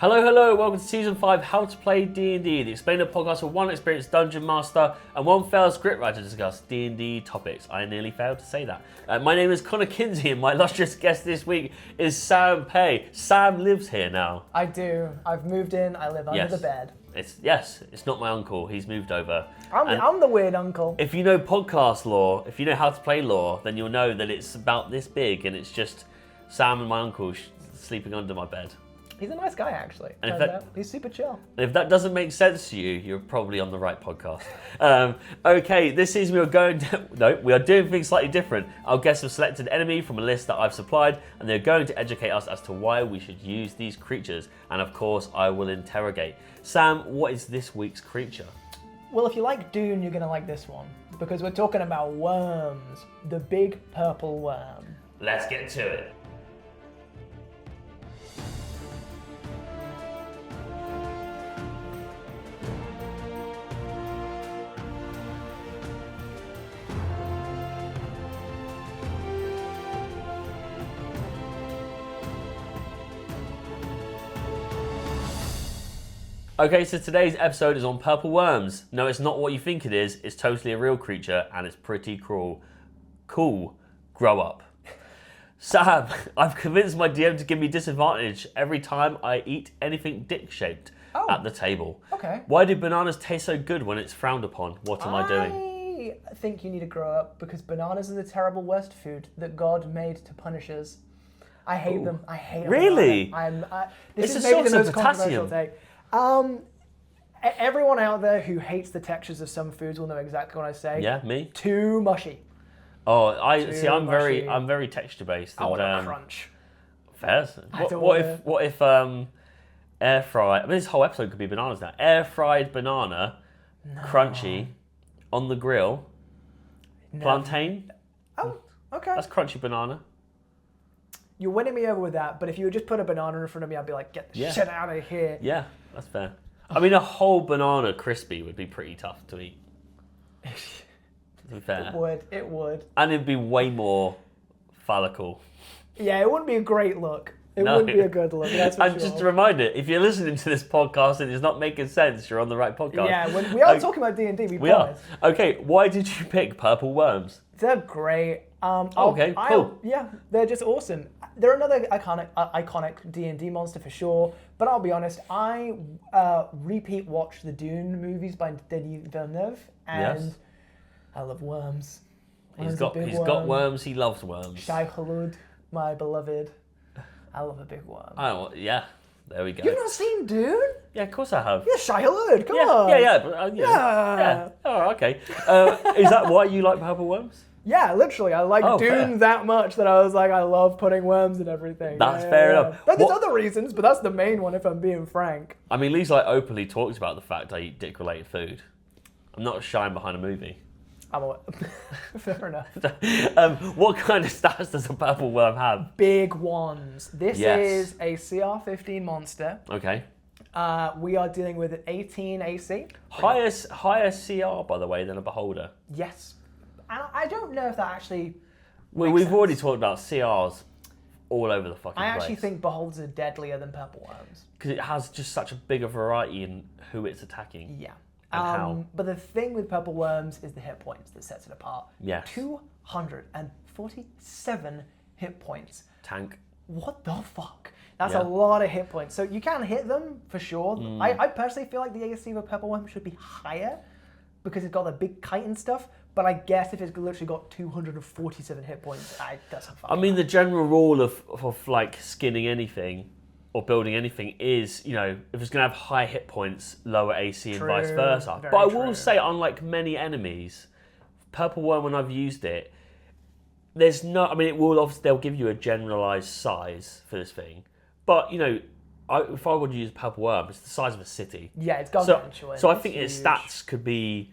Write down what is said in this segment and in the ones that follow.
Hello, welcome to Season 5 How to Play D&D, the explainer podcast for one experienced dungeon master and one failed scriptwriter to discuss D&D topics. I nearly failed to say that. My name is Kinsey and my illustrious guest this week is Sam Pay. Sam lives here now. I do. I've moved in, I live under the bed. It's not my uncle, he's moved over. I'm the weird uncle. If you know podcast lore, if you know how to play lore, then you'll know that it's about this big and it's just Sam and my uncle sleeping under my bed. He's a nice guy, actually. And he's super chill. And if that doesn't make sense to you, you're probably on the right podcast. Okay, this season we are doing things slightly different. Our guests have selected an enemy from a list that I've supplied, and they're going to educate us as to why we should use these creatures. And of course, I will interrogate. Sam, what is this week's creature? Well, if you like Dune, you're going to like this one, because we're talking about worms. The big purple worm. Let's get to it. Okay, so today's episode is on purple worms. No, it's not what you think it is. It's totally a real creature, and it's pretty cruel. Cool. Grow up. Sam, I've convinced my DM to give me disadvantage every time I eat anything dick-shaped at the table. Okay. Why do bananas taste so good when it's frowned upon? What am I doing? I think you need to grow up, because bananas are the terrible worst food that God made to punish us. I hate them. I hate them. Really? This It's is a maybe the source most of controversial potassium. take. Everyone out there who hates the textures of some foods will know exactly what I say. Yeah, me? Too mushy. Oh, I'm mushy. very texture based. I want a crunch. Fair. don't What if air fry? I mean, this whole episode could be bananas now. Air fried banana, crunchy, on the grill, plantain. Oh, okay. That's crunchy banana. You're winning me over with that, but if you would just put a banana in front of me, I'd be like, get the shit out of here. Yeah, that's fair. I mean, a whole banana crispy would be pretty tough to eat. To be fair. It would. And it'd be way more phallical. Yeah, it wouldn't be a great look. It wouldn't be a good look, that's for And sure. just a reminder, if you're listening to this podcast and it's not making sense, you're on the right podcast. Yeah, we are talking about D&D, we promise. are. Okay, why did you pick purple worms? They're great. Okay, cool. Yeah, they're just awesome. They're another iconic D&D monster for sure. But I'll be honest, I repeat watched the Dune movies by Denis Villeneuve, and I love worms. He's got worms. He loves worms. Shai Hulud, my beloved. I love a big worm. Oh yeah, there we go. You've not seen Dune? Yeah, of course I have. Yeah, Shai Hulud. Come on. Yeah. Oh, okay. Is that why you like purple worms? Yeah, literally. I like Dune fair. that much that I was like, I love putting worms and everything. That's fair enough. But there's other reasons, but that's the main one if I'm being frank. I mean, Lee's like openly talks about the fact I eat dick-related food. I'm not shying behind a movie. Fair enough. What kind of stats does a purple worm have? Big ones. This is a CR15 monster. Okay. We are dealing with an 18 AC. Higher CR, by the way, than a beholder. Yes. And I don't know if that actually We've already talked about CRs all over the fucking place. I actually think beholders are deadlier than purple worms. Because it has just such a bigger variety in who it's attacking. Yeah. And how. But the thing with purple worms is the hit points that sets it apart. Yes. 247 hit points. Tank. What the fuck? That's a lot of hit points. So you can hit them for sure. I personally feel like the AC of a purple worm should be higher because it's got the big kite and stuff. But I guess if it's literally got 247 hit points, that's a fucking. I mean, the general rule of like skinning anything or building anything is, you know, if it's going to have high hit points, lower AC and vice versa. But I will say, unlike many enemies, purple worm, when I've used it, there's no. I mean, it will obviously they'll give you a generalized size for this thing, but you know, if I were to use purple worm, it's the size of a city. Yeah, it's gargantuan. So I think its stats could be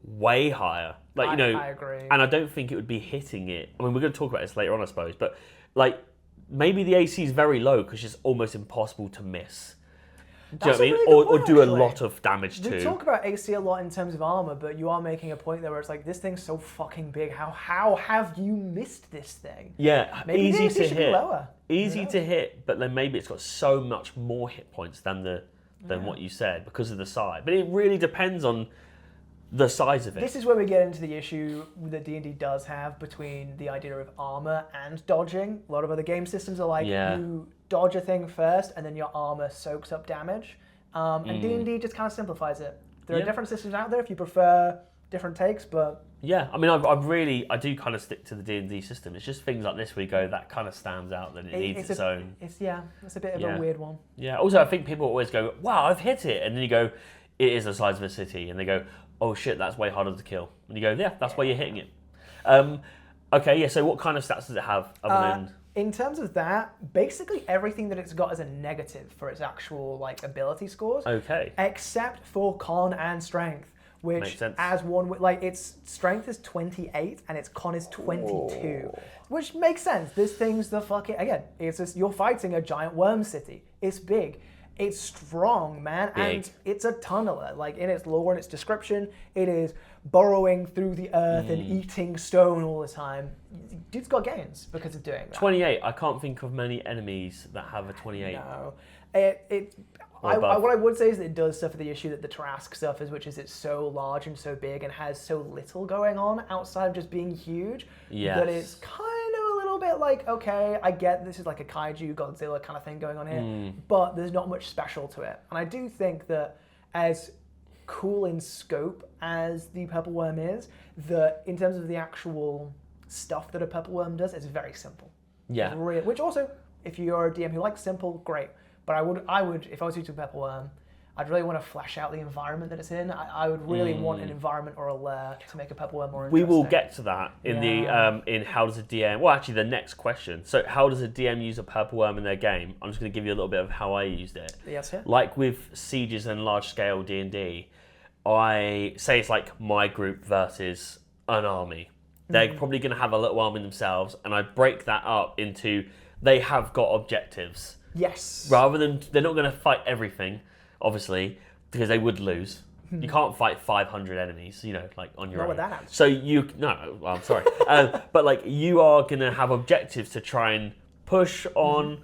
way higher. Like, you know, I agree. And I don't think it would be hitting it. I mean, we're going to talk about this later on, I suppose, but like maybe the AC is very low because it's almost impossible to miss. Do you know what I mean? Really good Or point, do a actually. lot of damage We too. talk about AC a lot in terms of armor, but you are making a point there where it's like, this thing's so fucking big. How have you missed this thing? Yeah, Maybe easy the AC to should be hit. lower. Easy to hit, but then maybe it's got so much more hit points than what you said because of the size. But it really depends on the size of it. This is where we get into the issue that D&D does have between the idea of armor and dodging. A lot of other game systems are like, you dodge a thing first, and then your armor soaks up damage. And D&D just kind of simplifies it. There are different systems out there if you prefer different takes, but... Yeah, I mean, I do kind of stick to the D&D system. It's just things like this where you go, that kind of stands out, that it needs its own. It's a bit of a weird one. Yeah, also I think people always go, wow, I've hit it. And then you go, it is the size of a city. And they go, oh shit, that's way harder to kill. And you go, yeah, that's why you're hitting it. Okay, yeah, so what kind of stats does it have other than... In terms of that, basically everything that it's got is a negative for its actual like ability scores. Okay. Except for con and strength, which Makes sense. as one like its strength is 28 and its con is 22, which makes sense. This thing's the fucking again. It's just you're fighting a giant worm city. It's big. It's strong, man, and it's a tunneler. Like in its lore and its description, it is burrowing through the earth and eating stone all the time. Dude's got gains because of doing that. 28. I can't think of many enemies that have a 28. No. What I would say is that it does suffer the issue that the Trask suffers, which is it's so large and so big and has so little going on outside of just being huge that it's kind of a little bit like, okay, I get this is like a kaiju Godzilla kind of thing going on here, but there's not much special to it. And I do think that as cool in scope as the purple worm is, that in terms of the actual stuff that a purple worm does, it's very simple. Yeah. Which also, if you're a DM who likes simple, great. But I would, if I was using purple worm, I'd really want to flesh out the environment that it's in. I would really want an environment or a lair to make a purple worm more interesting. We will get to that in the in how does a DM. Well, actually, the next question. So, how does a DM use a purple worm in their game? I'm just going to give you a little bit of how I used it. Yes, yeah. Like with sieges and large scale D&D, I say it's like my group versus an army. They're probably going to have a little army themselves, and I break that up into they have got objectives. Yes. Rather than they're not going to fight everything, obviously, because they would lose. You can't fight 500 enemies, like on your own. Not with that answer. So I'm sorry, but like you are going to have objectives to try and push on,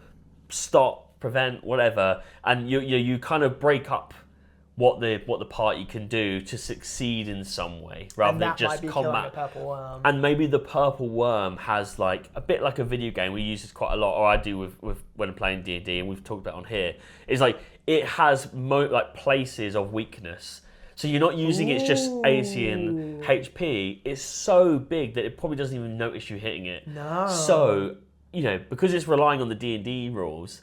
stop, prevent, whatever, and you kind of break up what the party can do to succeed in some way, rather than just combat. A purple worm. And maybe the purple worm has like a bit like a video game. We use this quite a lot, or I do with when I'm playing D&D, and we've talked about it on here. Is like it has like places of weakness. So you're not using it's just AC and HP. It's so big that it probably doesn't even notice you hitting it. No. So because it's relying on the D&D rules,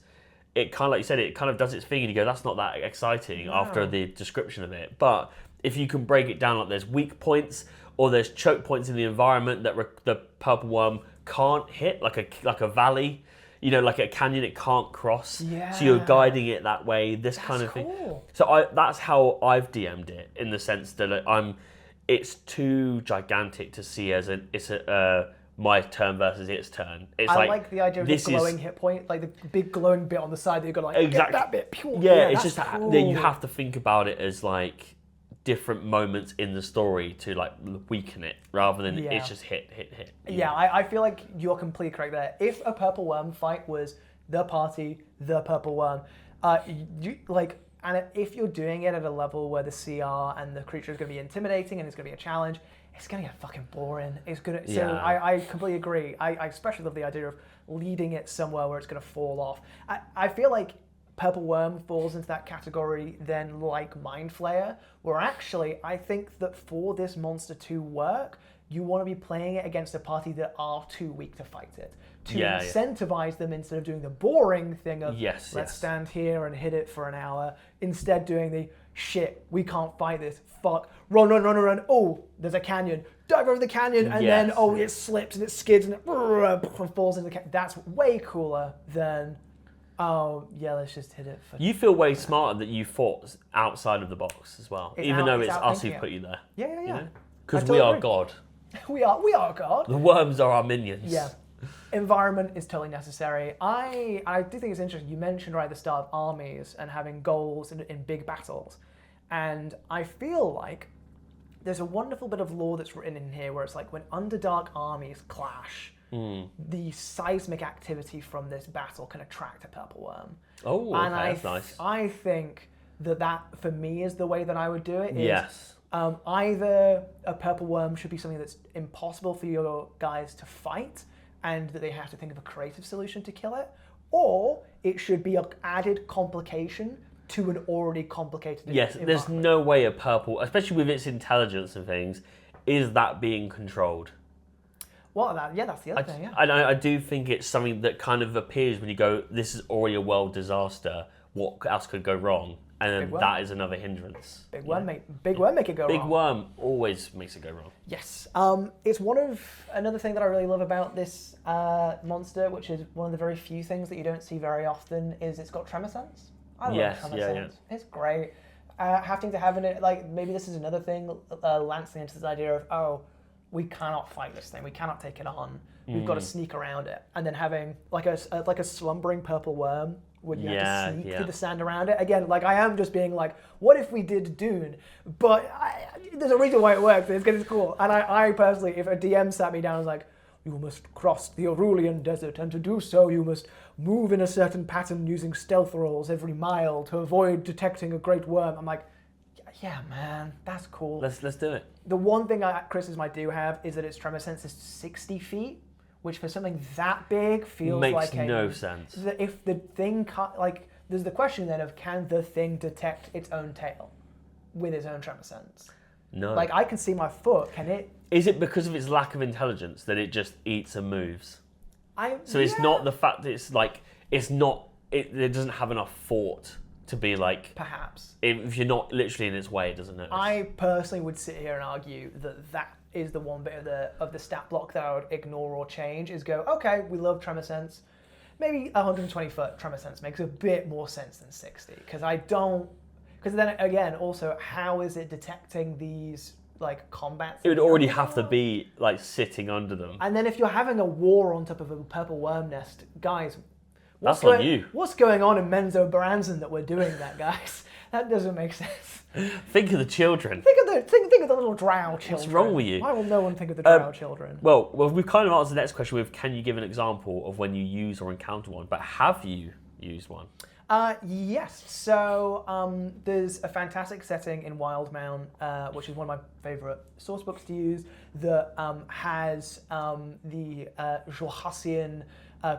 it kind of, like you said, it kind of does its thing, and you go, that's not that exciting after the description of it. But if you can break it down, like there's weak points or there's choke points in the environment that the purple worm can't hit, like a valley, like a canyon it can't cross. Yeah. So you're guiding it that way. This kind of thing. So that's how I've DM'd it, in the sense that it's too gigantic to see as my turn versus its turn. I like the idea of the glowing hit point, like the big glowing bit on the side that you've got to like get that bit. Yeah, it's just cool. You have to think about it as like different moments in the story to like weaken it, rather than it's just hit. Yeah, I feel like you're completely correct there. If a purple worm fight was the party, the purple worm, and if you're doing it at a level where the CR and the creature is going to be intimidating and it's going to be a challenge, it's going to get fucking boring. It's gonna. So I completely agree. I especially love the idea of leading it somewhere where it's going to fall off. I feel like Purple Worm falls into that category then, like Mind Flayer, where actually I think that for this monster to work, you want to be playing it against a party that are too weak to fight it. To incentivize them, instead of doing the boring thing of let's stand here and hit it for an hour, instead doing the shit, we can't fight this, fuck, run, oh, there's a canyon, dive over the canyon, and then it slips and it skids and it falls into the canyon. That's way cooler than let's just hit it. You feel way smarter that you fought outside of the box as well, even though it's us who put you there. Yeah. Because we are God. We are God. The worms are our minions. Yeah. environment is totally necessary. I do think it's interesting. You mentioned right at the start of armies and having goals in big battles. And I feel like there's a wonderful bit of lore that's written in here where it's like when Underdark armies clash, the seismic activity from this battle can attract a purple worm. Oh, okay, that's nice. I think that for me is the way that I would do it. Yes. Either a purple worm should be something that's impossible for your guys to fight and that they have to think of a creative solution to kill it, or it should be an added complication to an already complicated environment. There's no way a purple, especially with its intelligence and things, is that being controlled. Well, that's the other thing, yeah. I do think it's something that kind of appears when you go, this is already a world disaster, what else could go wrong? And then that is another hindrance. Big worm make it go wrong. Big worm always makes it go wrong. Yes. It's another thing that I really love about this monster, which is one of the very few things that you don't see very often, is it's got tremor sense. I love tremor sense. It's great. Having to have it, like, maybe this is another thing, lancing into this idea of, oh, we cannot fight this thing, we cannot take it on, we've got to sneak around it. And then having like a slumbering purple worm, where you have to sneak through the sand around it. Again, like, I am just being like, what if we did Dune? But there's a reason why it works, it's because it's cool. And I personally, if a DM sat me down and was like, you must cross the Aurelian Desert, and to do so you must move in a certain pattern using stealth rolls every mile to avoid detecting a great worm. I'm like, yeah, man, that's cool. Let's do it. The one thing criticism I do have is that its tremor sense is 60 feet, which for something that big feels makes no sense. If the thing there's the question then of, can the thing detect its own tail with its own tremor sense? No. Like, I can see my foot. Can it? Is it because of its lack of intelligence that it just eats and moves? It's not the fact that it doesn't have enough thought to be like... Perhaps. If you're not literally in its way, it doesn't notice. I personally would sit here and argue that is the one bit of the stat block that I would ignore or change, is go, okay, we love tremor sense. Maybe 120 foot tremor sense makes a bit more sense than 60, because then again, also, how is it detecting these like combat? It would already have to be like sitting under them. And then if you're having a war on top of a purple worm nest, guys, that's on you. What's going on in Menzo Baranzan that we're doing that, guys? That doesn't make sense. Think of the children. Think of the little drow children. What's wrong with you? Why will no one think of the drow children? Well, we've kind of answered the next question with, can you give an example of when you use or encounter one? But have you used one? Yes. So there's a fantastic setting in Wildmount, which is one of my favourite source books to use, that has the Jorhassian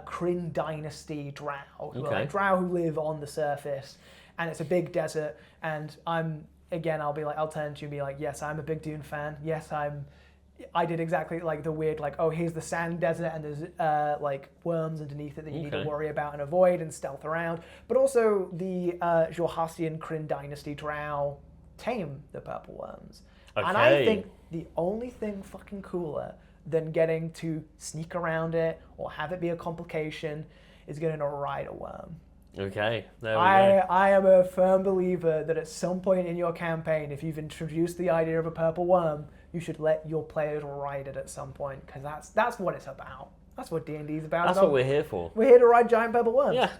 Kryn Dynasty drow, who are like drow who live on the surface, and it's a big desert. And I'll turn to you and be like, yes, I'm a big Dune fan. Yes, I did exactly like the weird, like, oh, here's the sand desert and there's like worms underneath it that you need to worry about and avoid and stealth around. But also the Jorhassian Kryn Dynasty drow tame the purple worms. Okay. And I think the only thing fucking cooler than getting to sneak around it or have it be a complication is getting to ride a worm. Okay, there we go. I am a firm believer that at some point in your campaign, if you've introduced the idea of a purple worm, you should let your players ride it at some point, because that's what it's about. That's what D&D is about. That's what we're here for. We're here to ride giant purple worms. Yeah.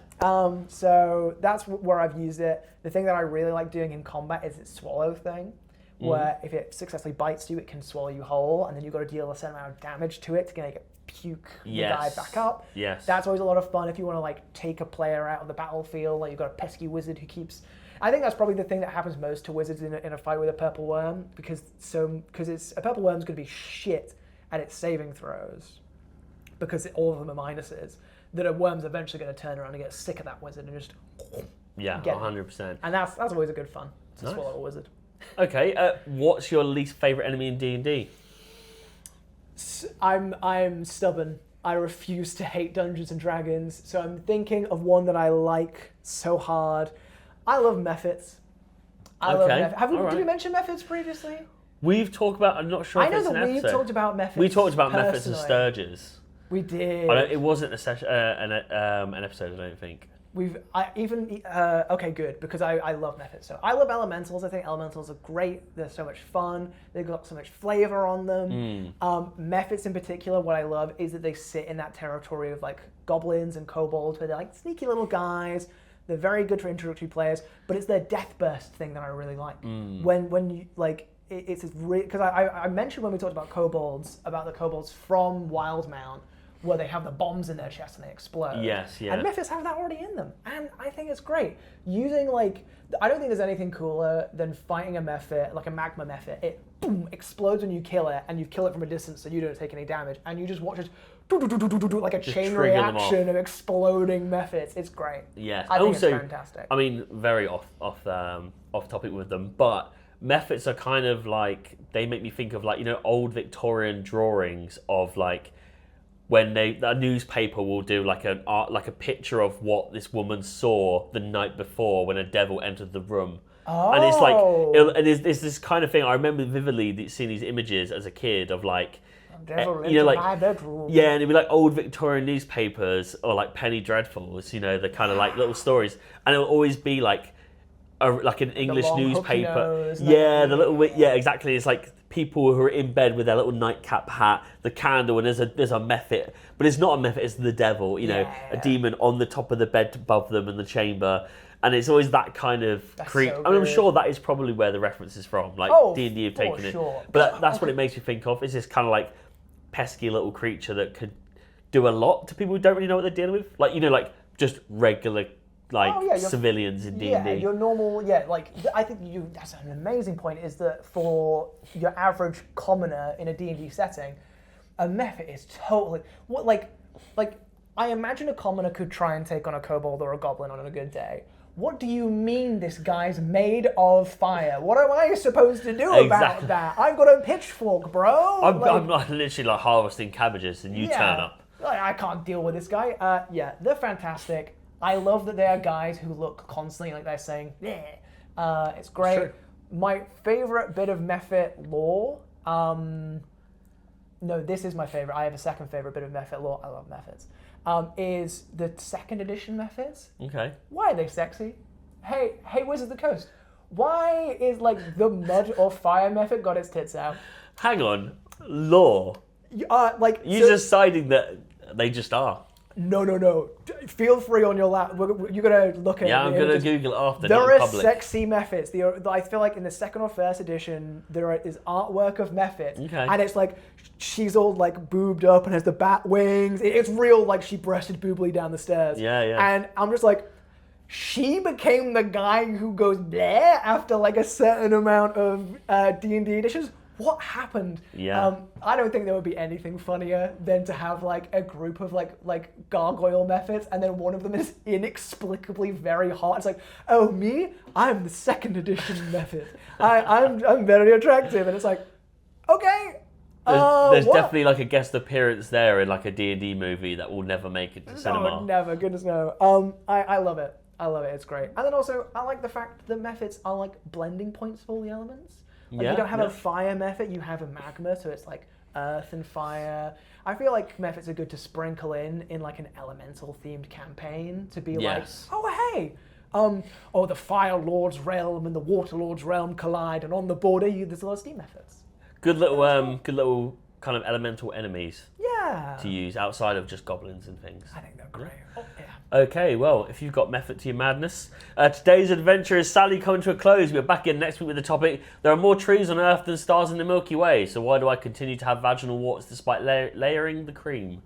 So that's where I've used it. The thing that I really like doing in combat is its swallow thing, where if it successfully bites you, it can swallow you whole, and then you've got to deal a certain amount of damage to it to make it puke the guy back up. Yes. That's always a lot of fun if you want to like take a player out of the battlefield. Like, you've got a pesky wizard who keeps... I think that's probably the thing that happens most to wizards in a fight with a purple worm, because a purple worm's going to be shit at its saving throws, because all of them are minuses. That a worm's eventually going to turn around and get sick of that wizard and just... Yeah, 100%. And that's always a good fun, to swallow a wizard. Okay, what's your least favourite enemy in D&D? I'm stubborn. I refuse to hate Dungeons and Dragons, so I'm thinking of one that I like so hard. I love Mephits. Did we mention Mephits previously? We've talked about... I'm not sure if it's an episode. I know that we've talked about Mephits. We talked about Mephits and Sturges. We did. It wasn't an episode, I don't think. Okay, good, because I love methods. So I love elementals. I think elementals are great. They're so much fun. They've got so much flavor on them. Methods in particular, what I love is that they sit in that territory of like goblins and kobolds, where they're like sneaky little guys. They're very good for introductory players, but it's their death burst thing that I really like. When you like, it's because I mentioned when we talked about the kobolds from Wildmount, where they have the bombs in their chest and they explode. Yes, yeah. And Mephits have that already in them. And I think it's great. Using I don't think there's anything cooler than fighting a Mephit, like a magma Mephit. It boom, explodes when you kill it, and you kill it from a distance so you don't take any damage. And you just watch it like a chain reaction of exploding Mephits. It's great. Yes. I think also, it's fantastic. I mean, very off topic with them, but Mephits are kind of like, they make me think of like, old Victorian drawings of like, when a newspaper will do like a picture of what this woman saw the night before when a devil entered the room. Oh. And it's like, and it's this kind of thing. I remember vividly seeing these images as a kid of like, my bedroom. Yeah, and it'd be like old Victorian newspapers or like penny dreadfuls, the kind of like little stories, and it'll always be like an English newspaper. Yeah, exactly. It's like people who are in bed with their little nightcap hat, the candle, and there's a Mephit, but it's not a Mephit, it's the devil, a demon on the top of the bed above them in the chamber. And it's always that kind of creep. So I'm sure that is probably where the reference is from. Like D&D have taken it. But that's what it makes me think of. Is this kind of like pesky little creature that could do a lot to people who don't really know what they're dealing with. Like just regular civilians in D&D. Yeah, your normal, I think that's an amazing point, is that for your average commoner in a D&D setting, a Mephit is totally, I imagine a commoner could try and take on a kobold or a goblin on a good day. What do you mean this guy's made of fire? What am I supposed to do about that? I've got a pitchfork, bro. I'm literally like harvesting cabbages and you turn up. I can't deal with this guy. They're fantastic. I love that they are guys who look constantly like they're saying, yeah. It's great. Sure. My favorite bit of Mephit lore, no, this is my favorite. I have a second favorite bit of Mephit lore. I love Mephits. Is the second edition Mephits. Okay. Why are they sexy? Hey, Wizards of the Coast. Why is the mud or fire Mephit got its tits out? Hang on. Lore. You're deciding that they just are. No. Feel free on your lap. You're going to look at it. Yeah, I'm going to Google it after. There are sexy Mephits. I feel like in the second or first edition, there is artwork of Mephits. Okay. And it's like, she's all boobed up and has the bat wings. It's real, like she breasted boobly down the stairs. Yeah. And I'm just like, she became the guy who goes bleh after a certain amount of D&D editions. What happened? Yeah. I don't think there would be anything funnier than to have a group of gargoyle Mephits, and then one of them is inexplicably very hot. It's like, oh, me? I'm the second edition Mephit. I'm very attractive, and it's like, okay. There's definitely a guest appearance there in a D&D movie that will never make it to cinema. No, never. Goodness no. I love it. It's great. And then also, I like the fact that Mephits are blending points for all the elements. You don't have a fire Mephit, you have a magma, so it's earth and fire. I feel like Mephits are good to sprinkle in an elemental themed campaign to be oh hey, the Fire Lord's realm and the Water Lord's realm collide, and on the border there's a lot of steam Mephits. Good little kind of elemental enemies. Yeah. To use outside of just goblins and things. I think they're great. Yeah. Okay, well, if you've got Mephit to your madness, today's adventure is sadly coming to a close. We're back in next week with the topic, there are more trees on Earth than stars in the Milky Way, so why do I continue to have vaginal warts despite layering the cream?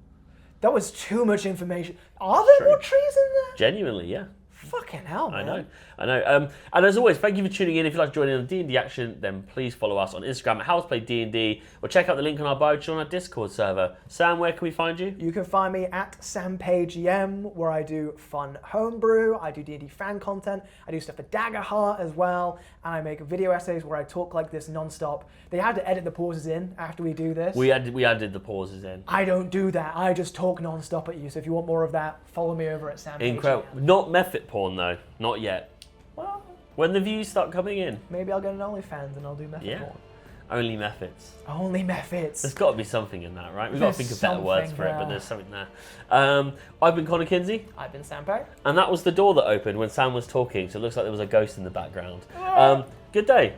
That was too much information. Are there more trees in there? Genuinely, yeah. Fucking hell, man. I know. And as always, thank you for tuning in. If you'd like to join in on D&D action, then please follow us on Instagram at HowToPlayD&D, or check out the link on our bio to join our Discord server. Sam, where can we find you? You can find me at SamPageEM, where I do fun homebrew, I do D&D fan content, I do stuff for Daggerheart as well, and I make video essays where I talk like this non-stop. They had to edit the pauses in after we do this. We added the pauses in. I don't do that. I just talk non-stop at you, so if you want more of that, follow me over at SamPageEM. Incredible. Not Mephit porn, though. Not yet. Well, when the views start coming in. Maybe I'll get an OnlyFans and I'll do Mephit porn. Only methods. Only methods. There's got to be something in that, right? We've got to think of better words for it, but there's something there. I've been Connor Kinsey. I've been Sam Perry. And that was the door that opened when Sam was talking, so it looks like there was a ghost in the background. Good day.